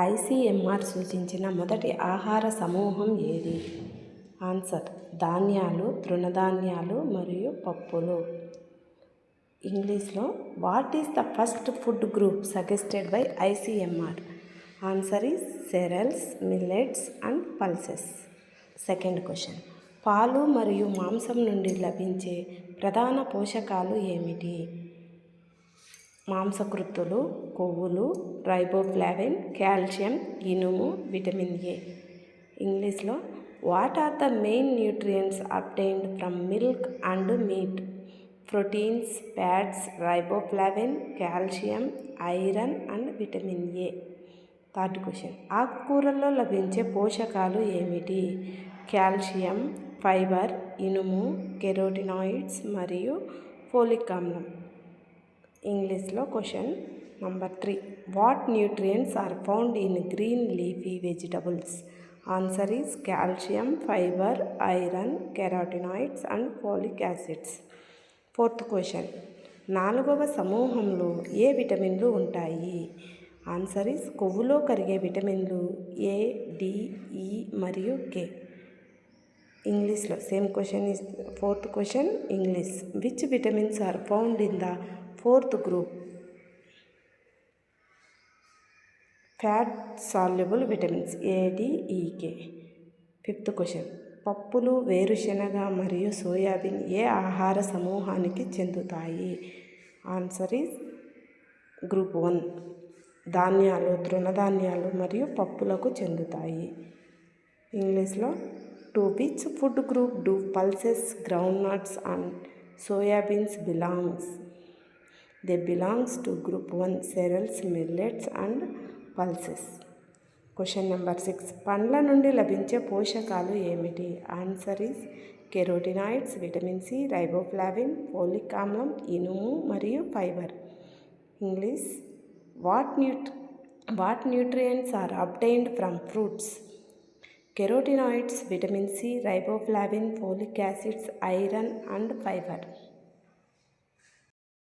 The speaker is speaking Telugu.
ఐసీఎంఆర్ సూచించిన మొదటి ఆహార సమూహం ఏది? ఆన్సర్: ధాన్యాలు, తృణధాన్యాలు మరియు పప్పులు. ఇంగ్లీష్లో what is the first food group suggested by ICMR? Answer is cereals, millets and pulses. Second question: పాలు మరియు మాంసం నుండి లభించే ప్రధాన పోషకాలు ఏమిటి? మాంసకృత్తులు, కొవ్వులు, రైబోఫ్లావిన్, కాల్షియం, ఇనుము, విటమిన్ ఏ. ఇంగ్లీష్లో what are the main nutrients obtained from milk and meat? Proteins, fats, riboflavin, calcium, iron and vitamin A. Third question: ఆకుకూరల్లో లభించే పోషకాలు ఏమిటి? కాల్షియం, ఫైబర్, ఇనుము, కెరోటినాయిడ్స్ మరియు ఫోలిక్ ఆమ్లం. ఇంగ్లీష్లో question number 3: what nutrients are found in green leafy vegetables? Answer is calcium, fibre, iron, carotenoids and folic acids. Fourth question: 4వ సమూహంలో ఏ విటమిన్లు ఉంటాయి? ఆన్సర్ ఈజ్ కొవ్వులో కరిగే విటమిన్లు ఏ, డి, ఈ మరియు కే. ఇంగ్లీష్లో same question is fourth question English. Which vitamins are found in the fourth group? Fat soluble vitamins A, D, E, K. Fifth question: పప్పులు, వేరుశెనగ మరియు సోయాబీన్ ఏ ఆహార సమూహానికి చెందుతాయి? Answer is group 1. ధాన్యాలు, తృణధాన్యాలు మరియు పప్పులకు చెందుతాయి. ఇంగ్లీష్లో to which food group do pulses, groundnuts and soybeans belongs? They belongs to group 1 cereals, millets and pulses. Question number 6: పండ్ల నుండి లభించే పోషకాలు ఏమిటి? Answer is carotenoids, vitamin C, riboflavin, folic ఆమ్లం, ఇనుము మరియు fibre. English what nutrients are obtained from fruits? Carotenoids, vitamin C, riboflavin, folic acids, iron and fibre.